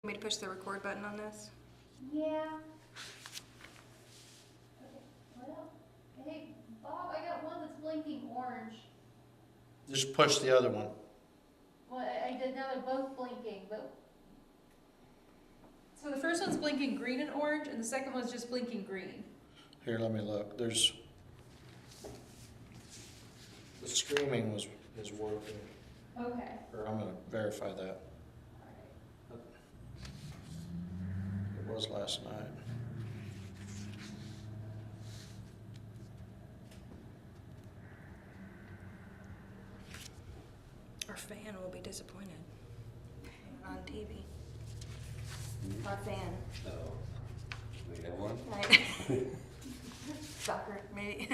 Want me to push the record button on this? Yeah. Okay, well, hey, Bob, I got one that's blinking orange. Just push the other one. Well, I did, now they're both blinking, but So the first one's blinking green and orange, and the second one's just blinking green. Here, let me look. There's the streaming is working, okay. or I'm gonna verify that. It was last night. Our fan will be disappointed on TV. Our fan. Oh, we have one? Right. Stalker, maybe.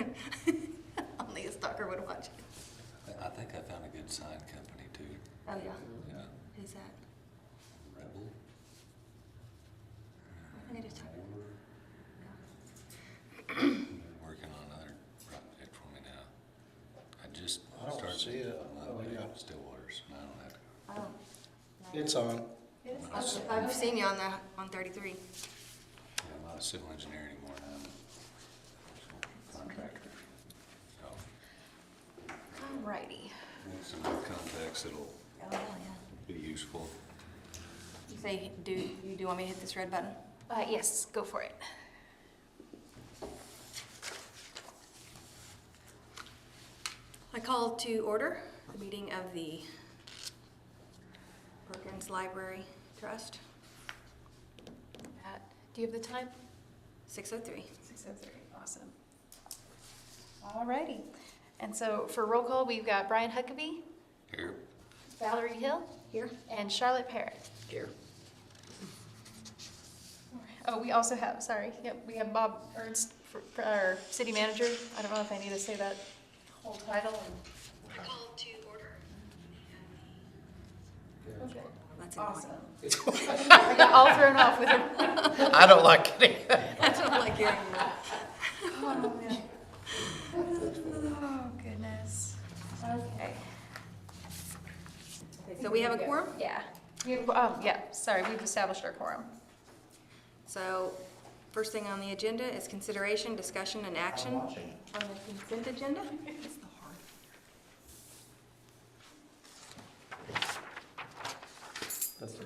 Only a stalker would watch it. I think I found a good sign company too. Oh, yeah. Yeah, Who's that? Rebel. I need to talk. Working on another project for me now. I just I don't started. see it. Oh, Yeah. Stillwaters, and I don't have to. Oh. It's on. I've seen you on 33. Yeah, I'm not a civil engineer anymore now. I'm a contractor. So, Alrighty. with some more context, it'll Oh, hell yeah. be useful. You say, do you want me to hit this red button? Yes, go for it. I call to order the meeting of the Perkins Library Trust, Do you have the time? 6:03. 6:03, awesome. Alrighty, and so for roll call, we've got Brian Huckabee, Here. Valerie Hill, Here? and Charlotte Parrott. Here. Oh, we also have, sorry, yep, we have Bob Ernst, for our city manager. I don't know if I need to say that whole title. I call to order. Okay. That's Awesome. annoying. I got all thrown off with her. I don't like it. I don't like hearing that. Oh, man. Oh, goodness. Okay. So we have a quorum? Yeah. Yeah, sorry, we've established our quorum. So, first thing on the agenda is consideration, discussion, and action on the consent agenda.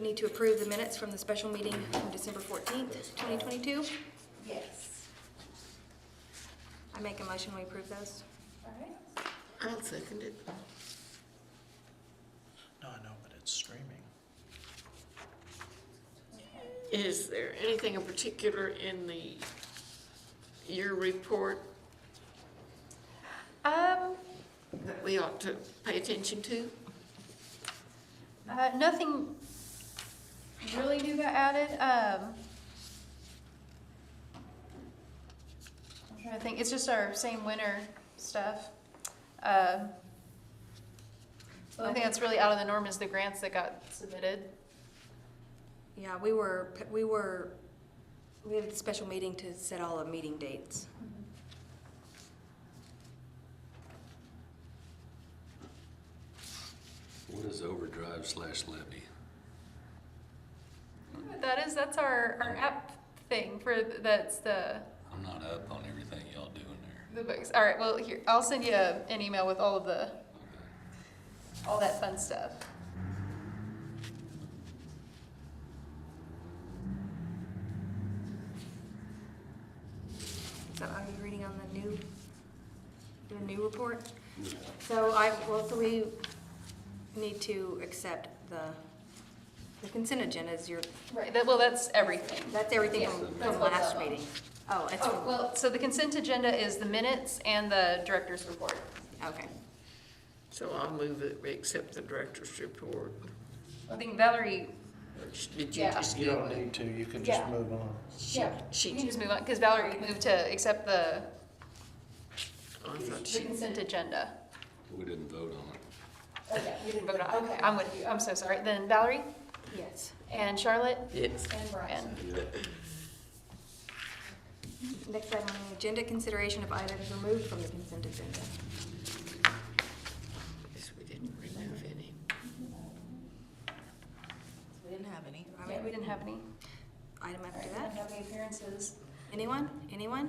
We need to approve the minutes from the special meeting on December 14th, 2022. Yes. I make a motion, we approve those. All right. I'll second it. No, I know, but it's streaming. Is there anything in particular in your report that we ought to pay attention to? Nothing really new got added. I'm trying to think, it's just our same winter stuff. The only thing that's really out of the norm is the grants that got submitted. Yeah, we had a special meeting to set all the meeting dates. What is overdrive/levy? That's our app thing that's the I'm not up on everything y'all doing there. books. All right, well, here, I'll send you an email with all of all that fun stuff. So are you reading on the new report? Yeah. So we need to accept the consent agenda as Right, that's everything. that's everything Yeah, from that's what's last up. meeting. Oh, it's Oh, from, well, so the consent agenda is the minutes and the director's report. okay. So I'll move that we accept the director's report. I think Valerie, Did you Yeah. just You do don't it? need to, you can just Yeah. move on. you She, can just move on, because Valerie moved to accept the I thought the she, consent agenda. We didn't vote on it. Okay, you didn't vote on, okay, I'm with you, I'm so sorry. Then Valerie Yes. and Charlotte yes. and Brian. Next item on the agenda, consideration of items removed from the consent agenda. Guess we didn't remove any. We didn't have any. I mean, Okay. We didn't have any. Item after Didn't that. have any appearances. Anyone? Anyone?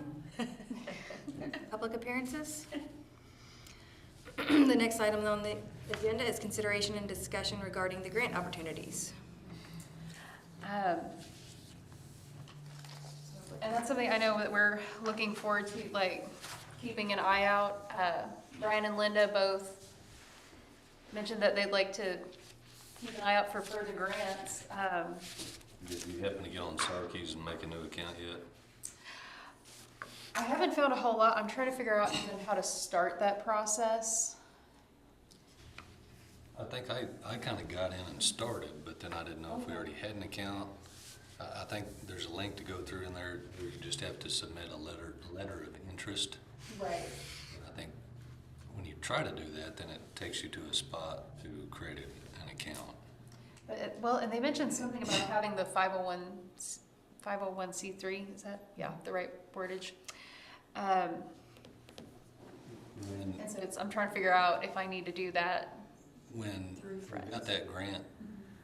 Public appearances? The next item on the agenda is consideration and discussion regarding the grant opportunities. And that's something I know that we're looking forward to, like, keeping an eye out. Brian and Linda both mentioned that they'd like to keep an eye out for further grants. Did you happen to get on Sarkeys and make a new account yet? I haven't found a whole lot. I'm trying to figure out even how to start that process. I think I kind of got in and started, but then I didn't know if we already had an account. I think there's a link to go through in there where you just have to submit a letter of interest. Right. And I think when you try to do that, then it takes you to a spot to create an account. But well, and they mentioned something about having the 501c3. Is that, yeah, the right wordage? When, And so I'm trying to figure out if I need to do that. when Through we Friends. got that grant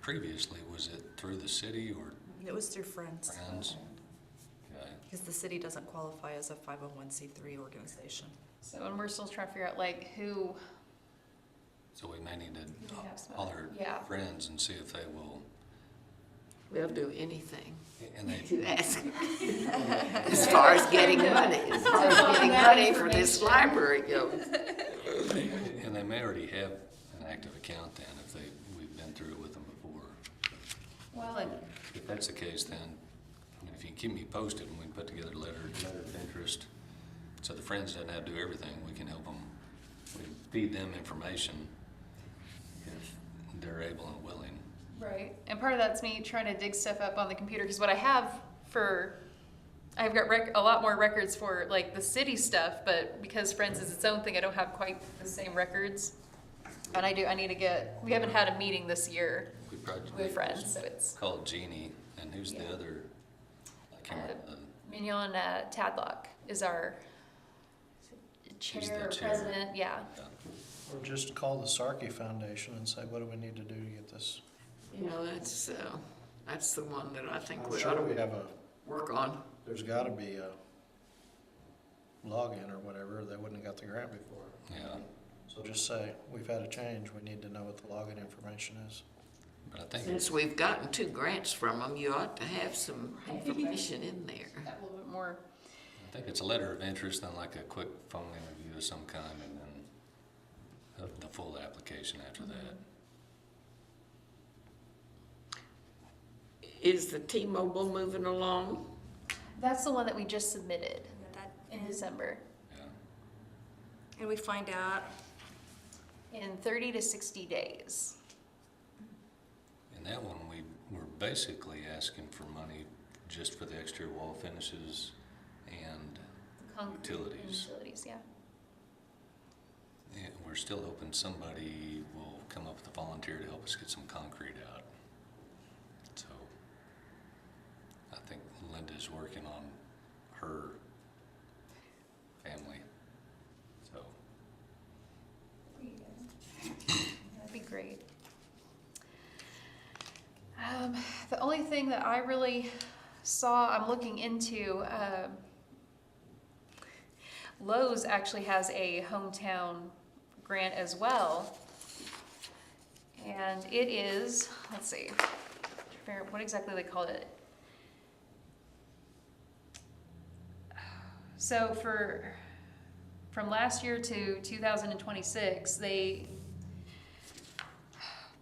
previously, was it through the city or It was through Friends, Friends? Okay. because the city doesn't qualify as a 501c3 organization. So, and we're still trying to figure out like who. So we may need to we have some- holler Yeah. at Friends and see if they will, They'll do anything and they, you ask. As far as getting money, as far as getting money for this library goes. and they may already have an active account then, if we've been through it with them before. Well, and If that's the case, then, I mean, if you can keep me posted and we can put together a letter of interest, so the Friends doesn't have to do everything, we can help them, we can feed them information if they're able and willing. right, and part of that's me trying to dig stuff up on the computer because what I have for, I've got a lot more records for like the city stuff, but because Friends is its own thing, I don't have quite the same records. And I need to get. We haven't had a meeting this year We probably with Friends, so it's call Jeannie, and who's the Yeah. other? I can't remember. Mignon Tadlock is our She's chair the or chair. president. Yeah. Or just call the Sarkey Foundation and say, what do we need to do to get this? You know, that's the one that I think I'm we ought sure to we have work on. there's gotta be a login or whatever, they wouldn't have got the grant before. Yeah, So just say, we've had a change, we need to know what the login information is. but I think, Since we've gotten 2 grants from them, you ought to have some information in there. A little bit more. I think it's a letter of interest, then like a quick phone interview of some kind, and then the full application after that. Is the T-Mobile moving along? That's the one that we just submitted That- in December. Yeah. And we find out, In 30 to 60 days. And that one, we were basically asking for money just for the exterior wall finishes and Concrete Utilities. Utilities, yeah. we're still hoping somebody will come up with a volunteer to help us get some concrete out. So I think Linda's working on her family, so. That'd be great. The only thing that I really saw, I'm looking into, Lowe's actually has a hometown grant as well. And it is, let's see, what exactly they call it? So from last year to 2026,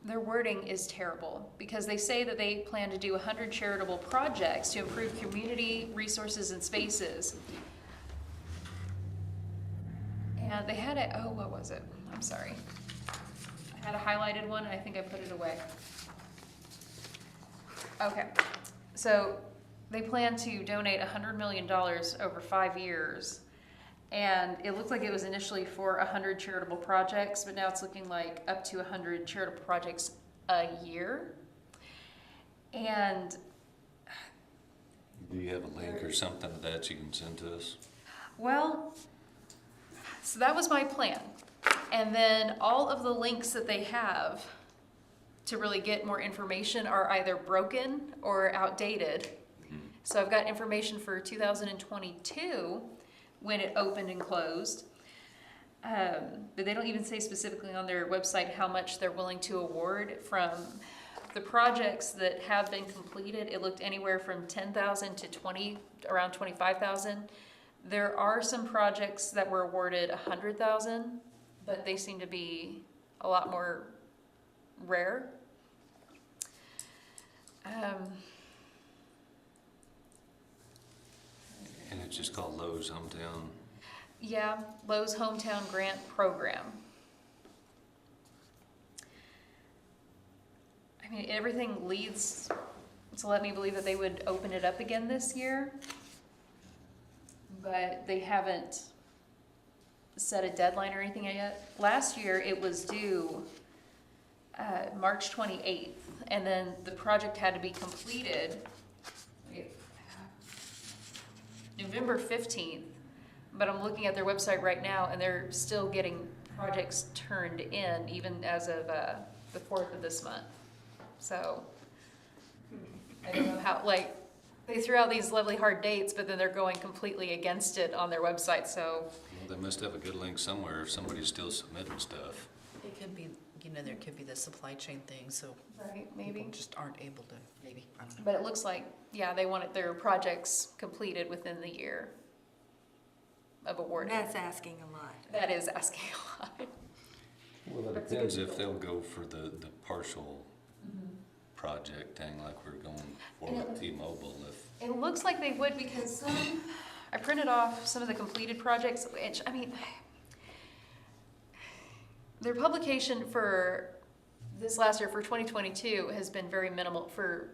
their wording is terrible because they say that they plan to do 100 charitable projects to improve community resources and spaces. And they had what was it? I'm sorry. I had a highlighted one and I think I put it away. Okay, so they plan to donate $100 million over 5 years. And it looked like it was initially for 100 charitable projects, but now it's looking like up to 100 charitable projects a year. And Do you have a link or something to that you can send to us? well, so that was my plan. And then all of the links that they have to really get more information are either broken or outdated. So I've got information for 2022, when it opened and closed. But they don't even say specifically on their website how much they're willing to award. From the projects that have been completed, it looked anywhere from 10,000 to around 25,000. There are some projects that were awarded 100,000, but they seem to be a lot more rare. And it's just called Lowe's Hometown. Yeah, Lowe's Hometown Grant Program. I mean, everything leads to let me believe that they would open it up again this year, but they haven't set a deadline or anything yet. Last year, it was due March 28th, and then the project had to be completed November 15th, but I'm looking at their website right now, and they're still getting projects turned in, even as of the 4th of this month. So, I don't know how, like, they threw out these lovely hard dates, but then they're going completely against it on their website, so. Well, they must have a good link somewhere if somebody's still submitting stuff. It could be, there could be the supply chain thing, so Right, maybe. people just aren't able to, maybe, I don't know. But it looks like, yeah, they wanted their projects completed within the year of awarding. That's asking a lot. That is asking a lot. Well, it That's a depends good if they'll go for the partial project thing like we're going for And with T-Mobile. If It looks like they would, because I printed off some of the completed projects, which, I mean, their publication for this last year, for 2022, has been very minimal. For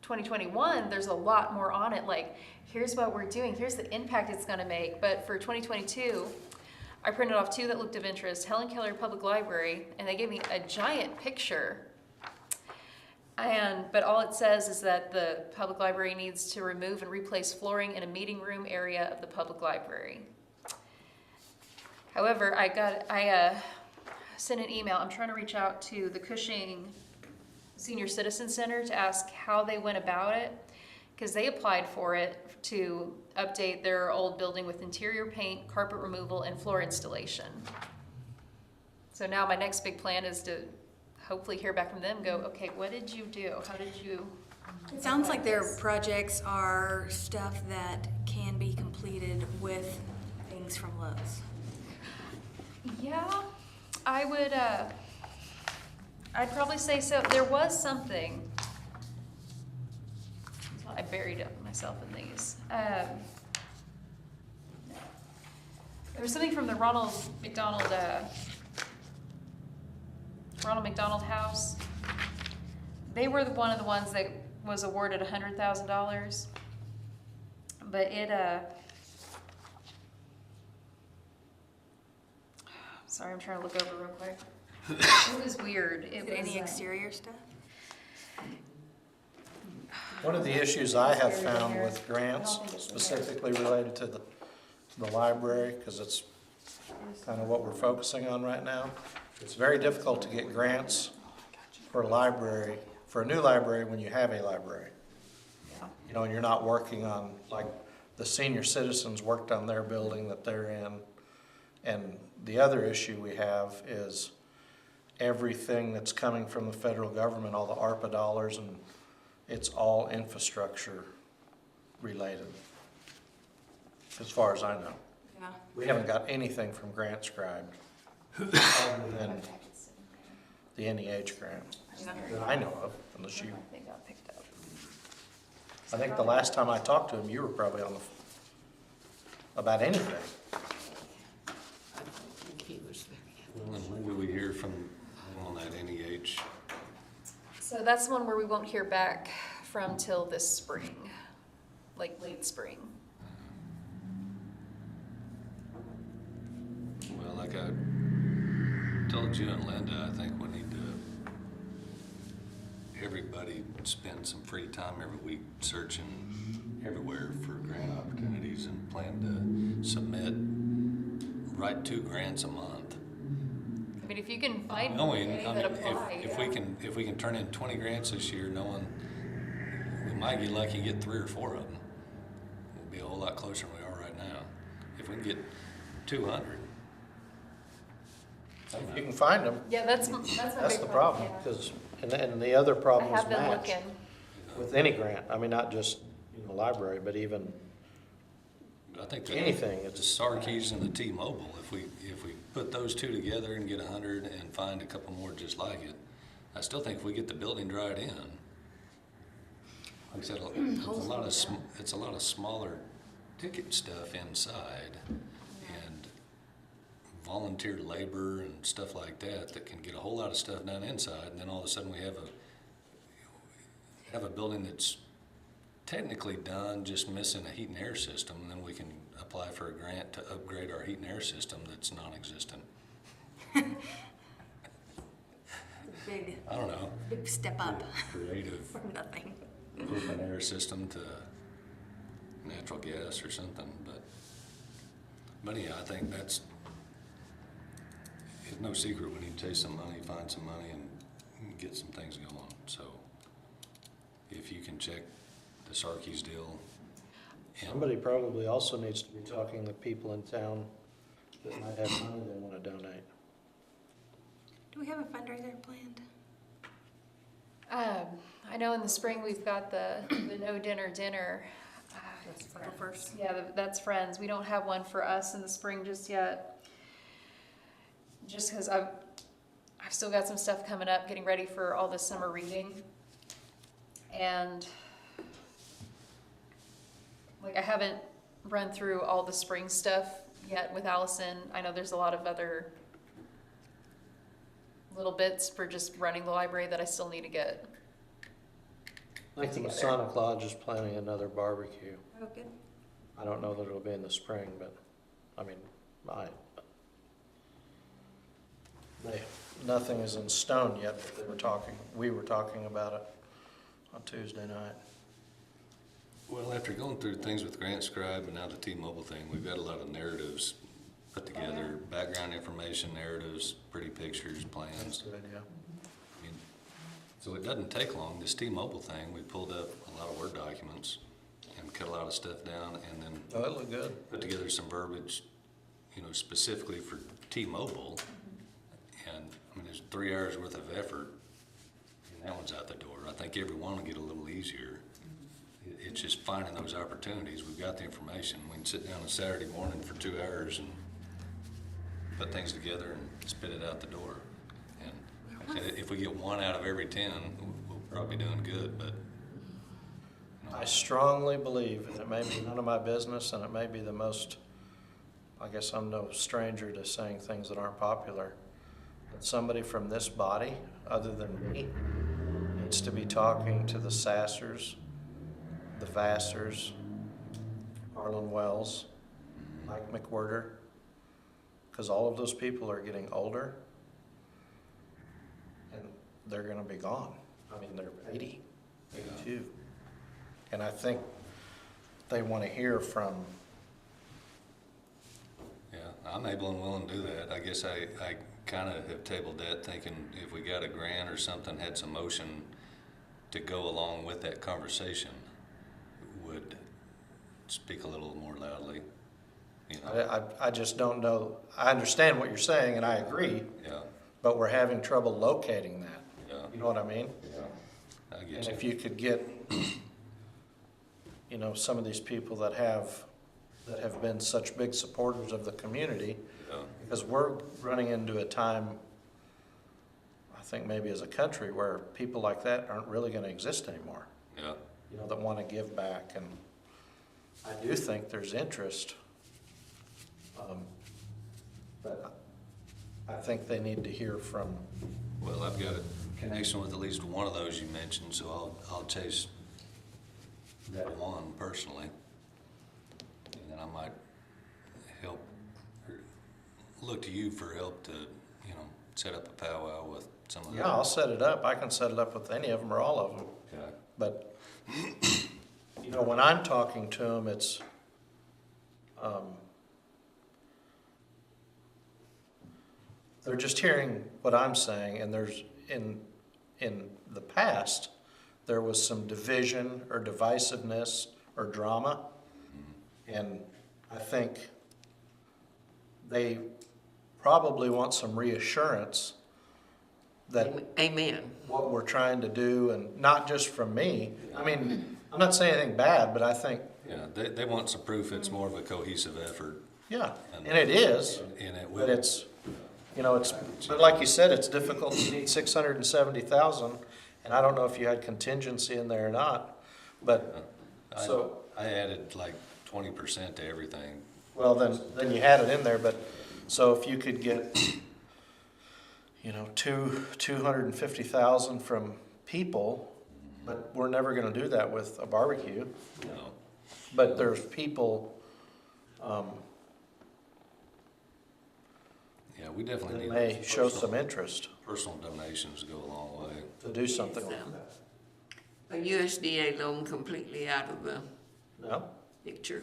2021, there's a lot more on it, like, here's what we're doing, here's the impact it's gonna make. But for 2022, I printed off 2 that looked of interest, Helen Keller Public Library, and they gave me a giant picture. But all it says is that the public library needs to remove and replace flooring in a meeting room area of the public library. However, I sent an email. I'm trying to reach out to the Cushing Senior Citizen Center to ask how they went about it, because they applied for it to update their old building with interior paint, carpet removal, and floor installation. So now my next big plan is to hopefully hear back from them, go, okay, what did you do? How did you? It sounds like their projects are stuff that can be completed with things from Lowe's. Yeah, I would, I'd probably say so. There was something, I buried myself in these. There was something from the Ronald McDonald House. They were one of the ones that was awarded $100,000, but it, sorry, I'm trying to look over real quick. It was weird. Is it any exterior stuff? One of the issues I have found with grants, specifically related to the library, because it's kind of what we're focusing on right now, it's very difficult to get grants for a library, for a new library when you have a library. You know, and you're not working on, like, the senior citizens worked on their building that they're in. And the other issue we have is everything that's coming from the federal government, all the ARPA dollars, and it's all infrastructure related, as far as I know. Yeah. We haven't got anything from Grant Scribe other than the NEH grant that I know of, unless you, I think got picked up. I think the last time I talked to him, you were probably on about anything. I don't think he was there yet. Well, and when do we hear from on that NEH? So that's one where we won't hear back from till this spring, like late spring. Well, like I told you and Linda, I think we need to, everybody spend some free time every week searching everywhere for grant opportunities and plan to submit, write 2 grants a month. I mean, if you can find Knowing, any I that mean, apply, if we can turn in 20 grants this year, knowing we might get lucky and get 3 or 4 of them, we'll be a whole lot closer than we are right now. If we can get 200. If you can find them, yeah, that's my that's big the problem, yeah. because, and the other I problem is have been match looking. with any grant. I mean, not just, library, but even I think anything. the Sarkeys and the T-Mobile, if we put those two together and get 100 and find a couple more just like it, I still think if we get the building dried in, like I said, it's a lot of smaller ticket stuff inside and volunteer labor and stuff like that that can get a whole lot of stuff done inside, and then all of a sudden we have a building that's technically done, just missing a heat and air system, and then we can apply for a grant to upgrade our heat and air system that's non-existent. Big, I don't know, big step up creative from nothing. open air system to natural gas or something, but yeah, I think it's no secret we need to chase some money, find some money, and get some things going. So if you can check the Sarkeys deal. And Somebody probably also needs to be talking to people in town that might have money they want to donate. Do we have a fundraiser planned? I know in the spring we've got the no dinner. April 1st. Yeah, that's Friends. We don't have one for us in the spring just yet. Just because I've still got some stuff coming up, getting ready for all this summer reading. And like I haven't run through all the spring stuff yet with Allison. I know there's a lot of other little bits for just running the library that I still need to get. I think the Masonic Lodge is planning another barbecue. Oh, good. I don't know that it'll be in the spring, but, I mean, nothing is in stone yet, but we were talking about it on Tuesday night. well, after going through things with Grant Scribe and now the T-Mobile thing, we've got a lot of narratives put together, background information, narratives, pretty pictures, plans. Good idea. I mean, so it doesn't take long. This T-Mobile thing, we pulled up a lot of Word documents and cut a lot of stuff down, and then Oh, it looked good. put together some verbiage, specifically for T-Mobile. And I mean, there's 3 hours worth of effort, and that one's out the door. I think every one will get a little easier. It's just finding those opportunities. We've got the information. We can sit down on Saturday morning for 2 hours and put things together and spit it out the door. And like I said, if we get 1 out of every 10, we'll probably be doing good, but I strongly believe, and it may be none of my business, and it may be the most, I guess I'm no stranger to saying things that aren't popular, but somebody from this body, other than me, needs to be talking to the Sassers, the Vassars, Harlan Wells, Mike McWhirter, because all of those people are getting older, and they're gonna be gone. I mean, they're 80, 82. And I think they want to hear from, yeah, I'm able and willing to do that. I guess I kind of have tabled that thinking if we got a grant or something, had some motion to go along with that conversation, would speak a little more loudly, I just don't know, I understand what you're saying and I agree, Yeah, but we're having trouble locating that. yeah, You know what I mean? yeah. I And get if you. you could get, some of these people that have been such big supporters of the community, Yeah, because we're running into a time, I think maybe as a country, where people like that aren't really gonna exist anymore, yeah, that wanna give back, and I do think there's interest. But I think they need to hear from, well, I've got a connection with at least one of those you mentioned, so I'll chase that one personally. And then I might help, or look to you for help to, set up a powwow with some of the. yeah, I'll set it up, I can set it up with any of them or all of them, Okay. but, when I'm talking to them, it's, They're just hearing what I'm saying, and there's, in the past, there was some division or divisiveness or drama. And I think they probably want some reassurance that Amen. what we're trying to do, and not just from me. I mean, I'm not saying anything bad, but I think, Yeah, they want some proof it's more of a cohesive effort, yeah, and it is, and it but will. it's, you know, it's, but like you said, it's difficult to need 670,000, and I don't know if you had contingency in there or not, but, so, I added like 20% to everything. well, then you had it in there, but, so if you could get, you know, 250,000 from people, but we're never gonna do that with a barbecue. No, But there's people, yeah, we definitely that need. may show personal- some interest Personal donations go a long way. to do something like that. A USDA loan completely out of the No? picture.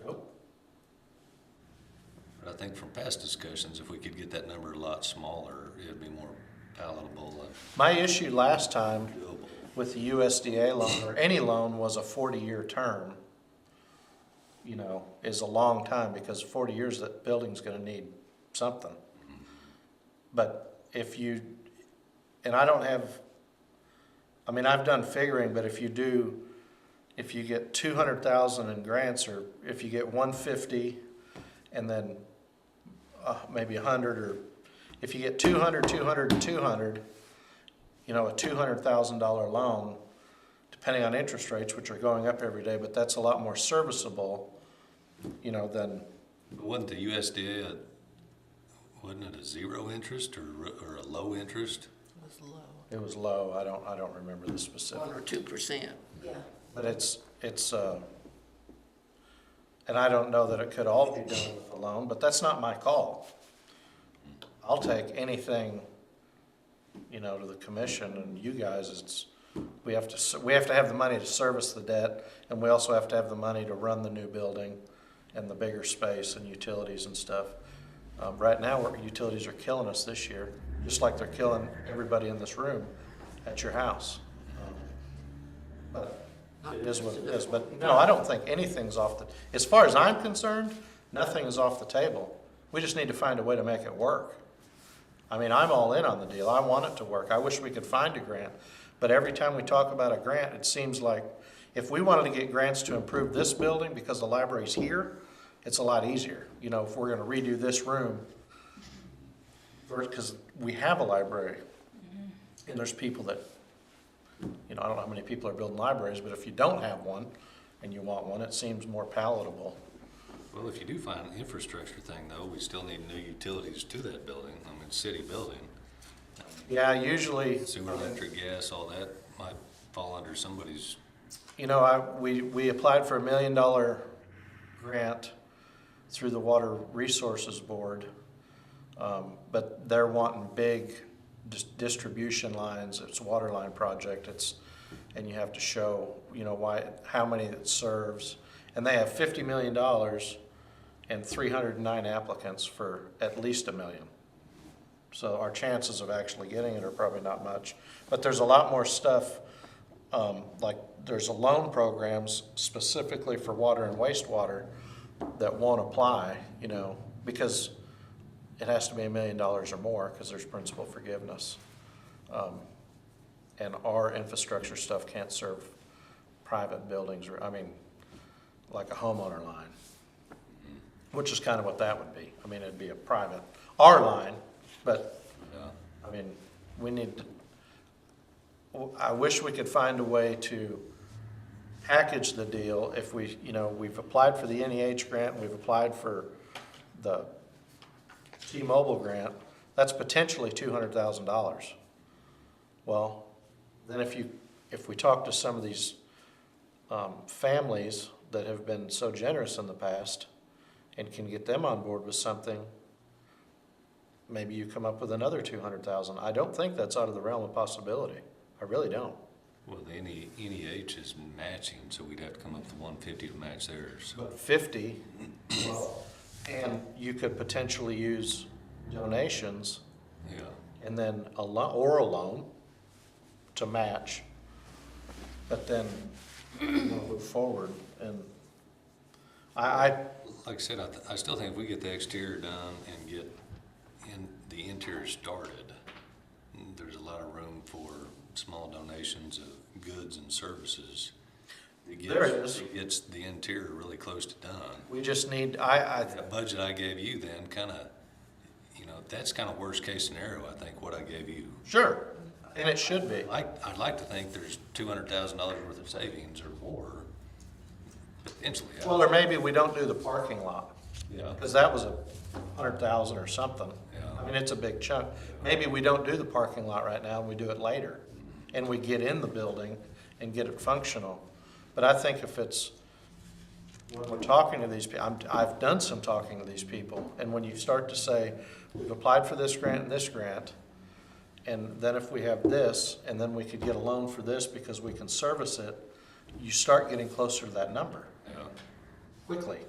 Nope. But I think from past discussions, if we could get that number a lot smaller, it'd be more palatable and My issue last time doable. with the USDA loan, or any loan, was a 40-year term. You know, is a long time, because 40 years, that building's gonna need something. But if you, and I don't have, I mean, I've done figuring, but if you get 200,000 in grants, or if you get 150 and then maybe 100, or if you get 200, 200, and 200, you know, a $200,000 loan, depending on interest rates, which are going up every day, but that's a lot more serviceable, you know, than, But wasn't the USDA, wasn't it a zero interest or a low interest? it was low. I don't remember the specific. 1 or 2%. But it's, and I don't know that it could all be done with a loan, but that's not my call. I'll take anything, you know, to the commission and you guys. It's, we have to have the money to service the debt, and we also have to have the money to run the new building and the bigger space and utilities and stuff. Right now, utilities are killing us this year, just like they're killing everybody in this room at your house. But it is what it is. But no, I don't think anything's off the, as far as I'm concerned, nothing is off the table. We just need to find a way to make it work. I mean, I'm all in on the deal. I want it to work. I wish we could find a grant. But every time we talk about a grant, it seems like if we wanted to get grants to improve this building because the library's here, it's a lot easier. You know, if we're gonna redo this room, because we have a library, and there's people that, you know, I don't know how many people are building libraries, but if you don't have one and you want one, it seems more palatable. Well, if you do find an infrastructure thing though, we still need new utilities to that building. I mean, city building. Yeah, usually, Sewer, electric, gas, all that might fall under somebody's, you know, we applied for $1 million grant through the Water Resources Board, but they're wanting big distribution lines. It's a water line project. And you have to show, you know, how many it serves. And they have $50 million and 309 applicants for at least $1 million. So our chances of actually getting it are probably not much. But there's a lot more stuff, like there's loan programs specifically for water and wastewater that won't apply, you know, because it has to be $1 million or more, because there's principal forgiveness. And our infrastructure stuff can't serve private buildings, or, I mean, like a homeowner line, which is kind of what that would be. I mean, it'd be a private, our line, but, I mean, we need to, I wish we could find a way to package the deal. If we, you know, we've applied for the NEH grant, we've applied for the T-Mobile grant, that's potentially $200,000. Well, then if we talk to some of these families that have been so generous in the past and can get them on board with something, maybe you come up with another 200,000. I don't think that's out of the realm of possibility. I really don't. well, the NEH is matching, so we'd have to come up with 150 to match theirs. But 50, and you could potentially use donations Yeah. and then a loan to match, but then we'll move forward. And I Like I said, I still think if we get the exterior done and get the interior started, there's a lot of room for small donations of goods and services. There is. It gets the interior really close to done. we just need, That budget I gave you then that's kind of worst case scenario, I think, what I gave you. sure, and it should be. I'd like to think there's $200,000 worth of savings or more, potentially. Well, or maybe we don't do the parking lot, Yeah. because that was 100,000 or something. Yeah. I mean, it's a big chunk. Maybe we don't do the parking lot right now, and we do it later, and we get in the building and get it functional. But I think if it's, when we're talking to these people, I've done some talking to these people, and when you start to say, we've applied for this grant and this grant, and then if we have this, and then we could get a loan for this because we can service it, you start getting closer to that number Yeah. quickly.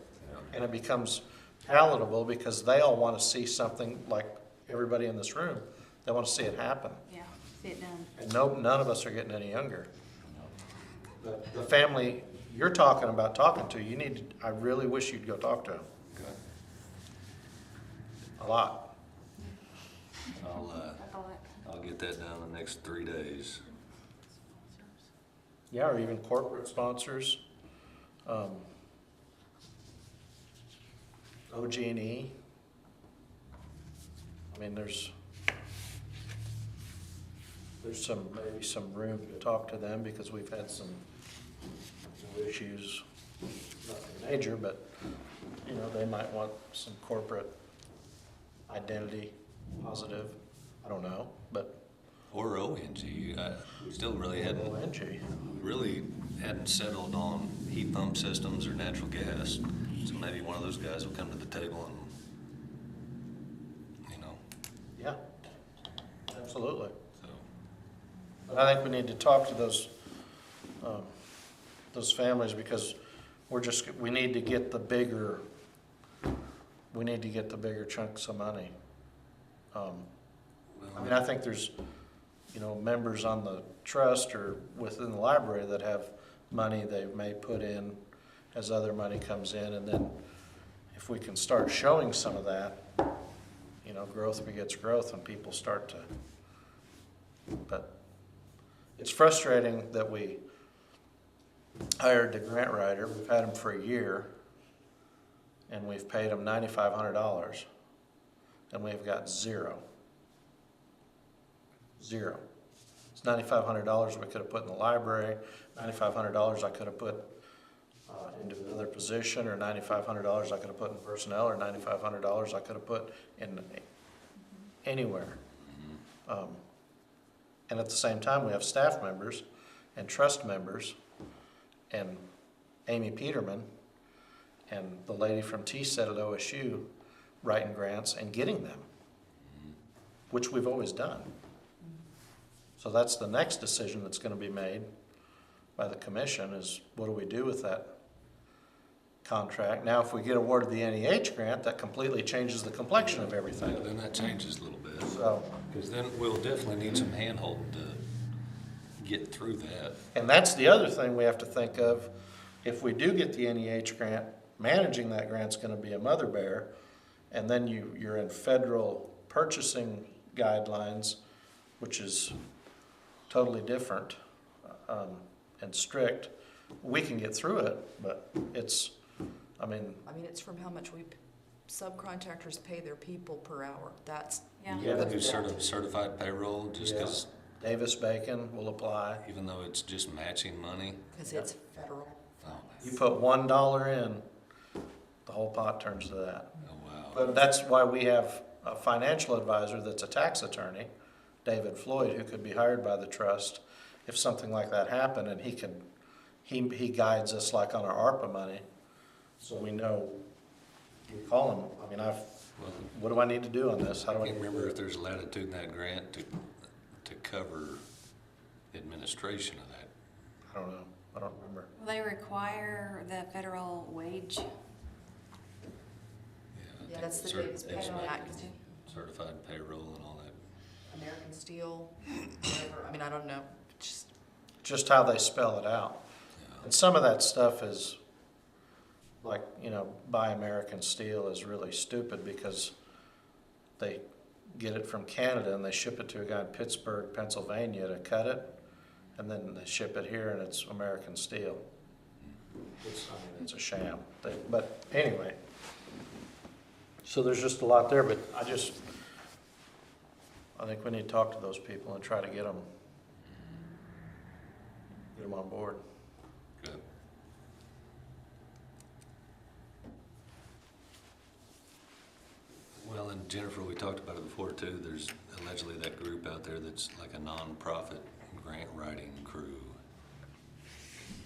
And it becomes palatable because they all want to see something like everybody in this room. They want to see it happen. Yeah, see it done. And none of us are getting any younger. The family you're talking to, I really wish you'd go talk to them Okay. a lot. I'll get that done in the next 3 days. Yeah, or even corporate sponsors. OG&E. I mean, there's maybe some room to talk to them because we've had some issues, nothing major, but, they might want some corporate identity, positive, I don't know, but Or ONG. We still really hadn't settled on heat pump systems or natural gas. So maybe one of those guys will come to the table and, yeah, absolutely. so. But I think we need to talk to those families because we need to get the bigger chunks of money. I mean, I think there's, members on the trust or within the library that have money they may put in as other money comes in, and then if we can start showing some of that, growth begets growth and people start to, but it's frustrating that we hired the grant writer, we've had him for a year, and we've paid him $9,500, and we've got zero. It's $9,500 we could have put in the library, $9,500 I could have put into another position, or $9,500 I could have put in personnel, or $9,500 I could have put in anywhere. And at the same time, we have staff members and trust members and Amy Peterman and the lady from TSET at OSU writing grants and getting them, which we've always done. So that's the next decision that's going to be made by the commission is what do we do with that contract? Now, if we get awarded the NEH grant, that completely changes the complexion of everything. Yeah, then that changes a little bit. So, Because then we'll definitely need some handholding to get through that. and that's the other thing we have to think of. If we do get the NEH grant, managing that grant's going to be a mother bear, and then you're in federal purchasing guidelines, which is totally different and strict. We can get through it, but it's, I mean, it's from how much subcontractors pay their people per hour. That's, Yeah. You have to do certified payroll just because, Davis-Bacon will apply. even though it's just matching money. because it's federal. Oh, You put $1 in, the whole pot turns to that. wow. But that's why we have a financial advisor that's a tax attorney, David Floyd, who could be hired by the trust if something like that happened, and he guides us like on our ARPA money, so we know, we call him, Well, what do I need to do on this? How do I I? can't remember if there's latitude in that grant to cover administration of that. I don't know, I don't remember. Will they require the federal wage? Yeah, that's the Certain- Davis-Bacon Davis-Bacon. Act. So certified payroll and all that. American Steel, whatever, I mean, I don't know, Just how they spell it out. Yeah. And some of that stuff is, like, Buy American Steel is really stupid because they get it from Canada and they ship it to a guy in Pittsburgh, Pennsylvania to cut it, and then they ship it here and it's American Steel. It's a sham. But anyway, so there's just a lot there, but I think we need to talk to those people and try to get them on board. Good. Well, and Jennifer, we talked about it before too. There's allegedly that group out there that's like a non-profit grant writing crew.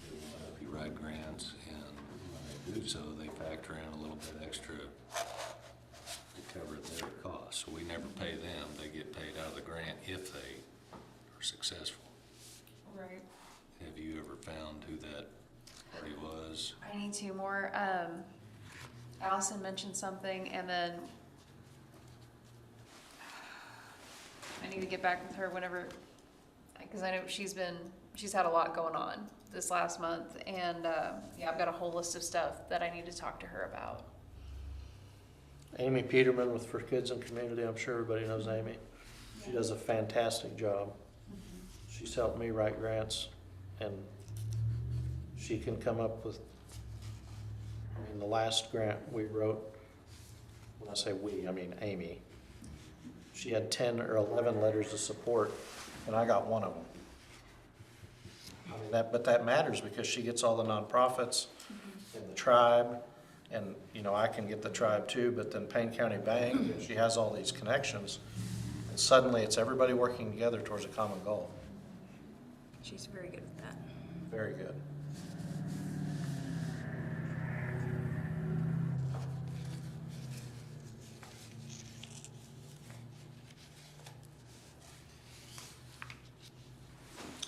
They want to help you write grants, and when they do so, they factor in a little bit extra to cover their costs. So we never pay them. They get paid out of the grant if they are successful. Right. Have you ever found who that party was? I need to more. Allison mentioned something, and then I need to get back with her whenever, because I know she's had a lot going on this last month, and yeah, I've got a whole list of stuff that I need to talk to her about. Amy Peterman with For Kids and Community, I'm sure everybody knows Amy. She does a fantastic job. She's helped me write grants, and she can come up with, the last grant we wrote, when I say we, I mean Amy, she had 10 or 11 letters of support, and I got one of them. But that matters because she gets all the nonprofits and the tribe, and I can get the tribe too, but then Payne County Bank, she has all these connections, and suddenly it's everybody working together towards a common goal. She's very good at that. Very good.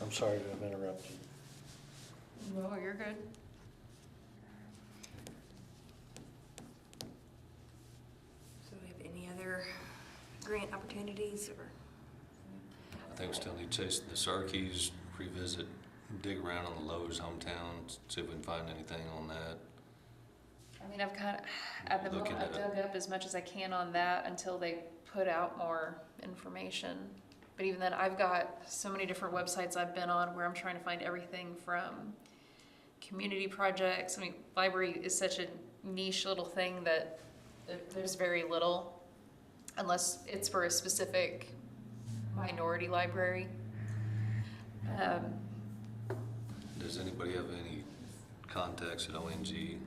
I'm sorry to have interrupted. No, you're good. So do we have any other grant opportunities or? I think we still need to chase the Sarkeys, revisit, dig around on the Lowe's hometown, see if we can find anything on that. I mean, I've kind of, at the moment, I've dug up as much as I can on that until they put out more information. But even then, I've got so many different websites I've been on where I'm trying to find everything from community projects. I mean, library is such a niche little thing that there's very little, unless it's for a specific minority library. Does anybody have any contacts at ONG?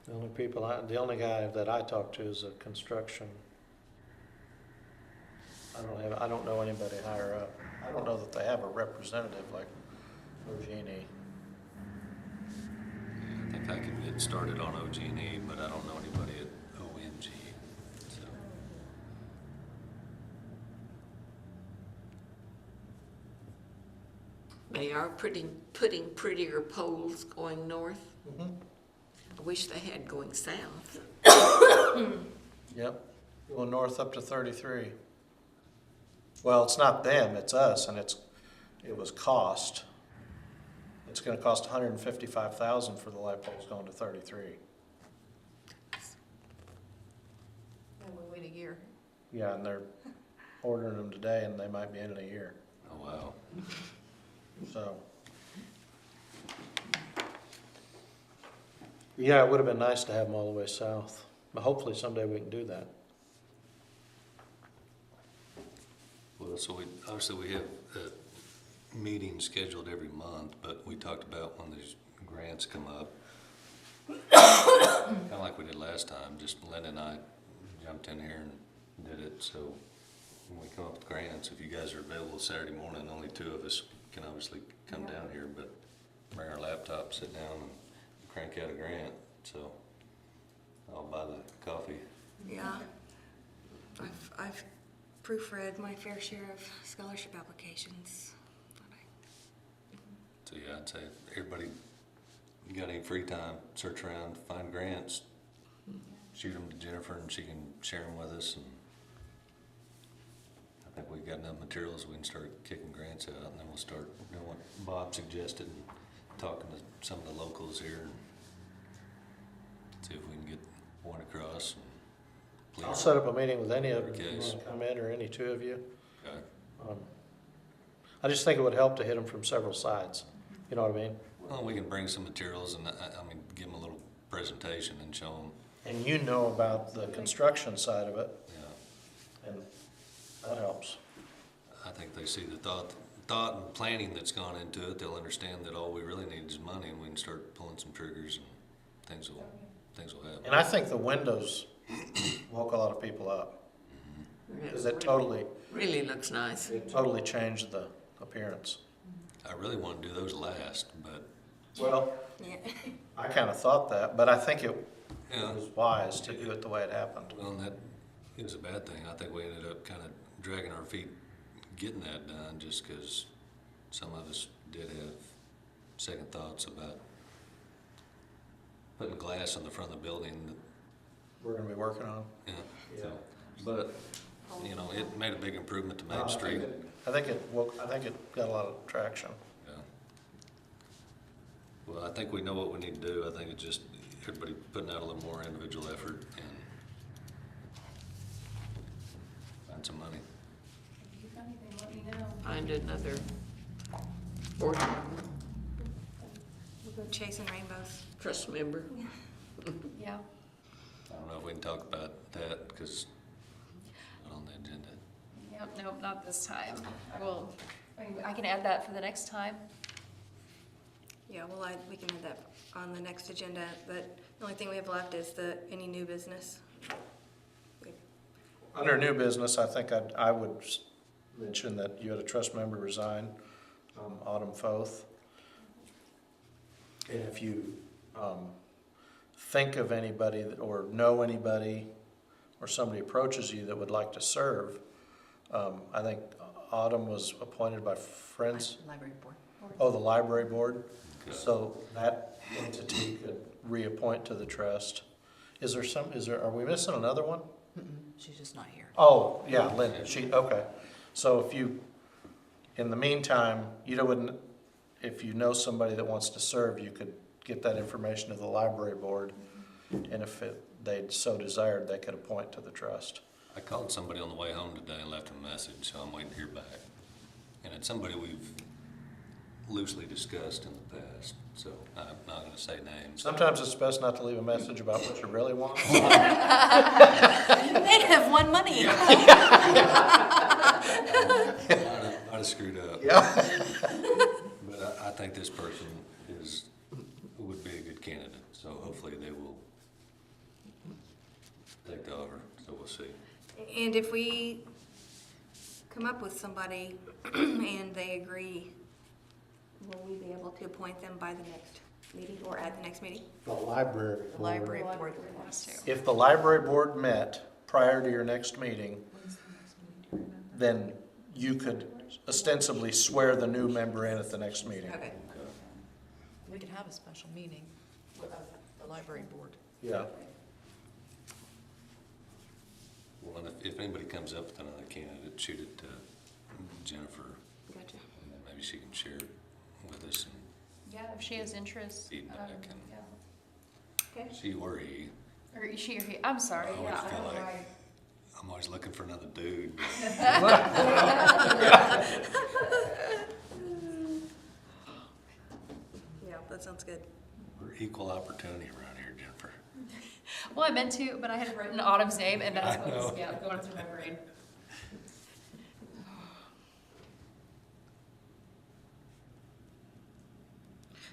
The only guy that I talk to is a construction. I don't know anybody higher up. I don't know that they have a representative like OG&E. I think I could get started on OG&E, but I don't know anybody at ONG. So They are putting prettier poles going north. I wish they had going south. Yep, going north up to 33. Well, it's not them, it's us, and it was cost. It's gonna cost $155,000 for the light poles going to 33. and we wait a year. Yeah, and they're ordering them today, and they might be in a year, oh wow. so. Yeah, it would have been nice to have them all the way south, but hopefully someday we can do that. Well, so obviously we have a meeting scheduled every month, but we talked about when these grants come up, kind of like we did last time, just Lynn and I jumped in here and did it. So when we come up with grants, if you guys are available Saturday morning, only two of us can obviously come down here, but bring our laptop, sit down and crank out a grant. So I'll buy the coffee. Yeah. I've proofread my fair share of scholarship applications. So yeah, I'd say everybody, you got any free time, search around, find grants. shoot them to Jennifer and she can share them with us. And I think we've got enough materials, we can start kicking grants out, and then we'll start doing what Bob suggested and talking to some of the locals here and see if we can get one across. And I'll set up a meeting with any of you Okay. who want to come in, or any two of you. Okay. I just think it would help to hit them from several sides. You know what I mean? Well, we can bring some materials and, I mean, give them a little presentation and show them, And you know about the construction side of it, yeah. and that helps. I think they see the thought and planning that's gone into it. They'll understand that all we really need is money, and we can start pulling some triggers, and things will happen. And I think the windows woke a lot of people up, because it totally Really looks nice. changed the appearance. I really want to do those last, but Well, Yeah. I kind of thought that, but I think it yeah, was wise to do it the way it happened. well, and that is a bad thing. I think we ended up kind of dragging our feet getting that done, just because some of us did have second thoughts about putting glass on the front of the building. We're gonna be working on. Yeah, Yeah. so, but you know, it made a big improvement to Main Street. I think it got a lot of traction. Yeah. Well, I think we know what we need to do. I think it's just everybody putting out a little more individual effort and find some money. If you find anything, let me know. Find another board member, We'll go chasing rainbows. trust member. Yeah. I don't know if we can talk about that because not on the agenda. Yep, nope, not this time. I can add that for the next time. Yeah, well, we can add that on the next agenda, but the only thing we have left is any new business. Under new business, I think I would mention that you had a trust member resign, Autumn Foth. And if you think of anybody or know anybody, or somebody approaches you that would like to serve, I think Autumn was appointed by Friends, Library board. the library board. Okay. So that entity could reappoint to the trust. Are we missing another one? She's just not here. Oh, yeah, Linda, okay. So in the meantime, if you know somebody that wants to serve, you could get that information to the library board. And if they so desired, they could appoint to the trust. I called somebody on the way home today and left a message, so I'm waiting to hear back. And it's somebody we've loosely discussed in the past, so I'm not going to say names. Sometimes it's best not to leave a message about what you really want. They have won money. Might have screwed up. Yeah. But I think this person would be a good candidate, so hopefully they will take the offer, so we'll see. And if we come up with somebody and they agree, will we be able to appoint them by the next meeting or at the next meeting? The library The library board. Wants to. If the library board met prior to your next meeting, then you could ostensibly swear the new member in at the next meeting. Okay. We can have a special meeting with the library board. Yeah. Well, and if anybody comes up with another candidate, shoot it to Jennifer, Gotcha. and then maybe she can share it with us and Yeah, if she has interest. Feedback and- Yeah. Okay. she or he. Or she or he, I'm sorry, I always yeah. feel like I'm always looking for another dude. Yeah, that sounds good. We're equal opportunity around here, Jennifer. Well, I meant to, but I had written Autumn's name and that's I what was, know. yeah, going through my brain.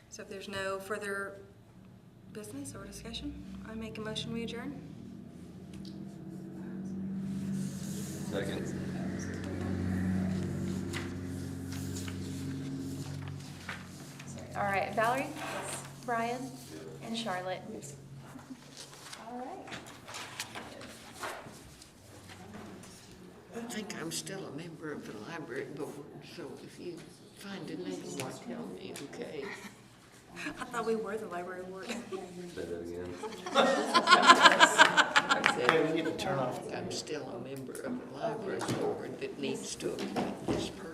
So if there's no further business or discussion, I make a motion we adjourn. Second. All right, Valerie? Yes. Brian? And Charlotte? All right. I think I'm still a member of the library board, so if you find a name, tell me, okay? I thought we were the library board. Say that again. I said, Okay, we need to turn off. I'm still a member of the library board that needs to appoint this person.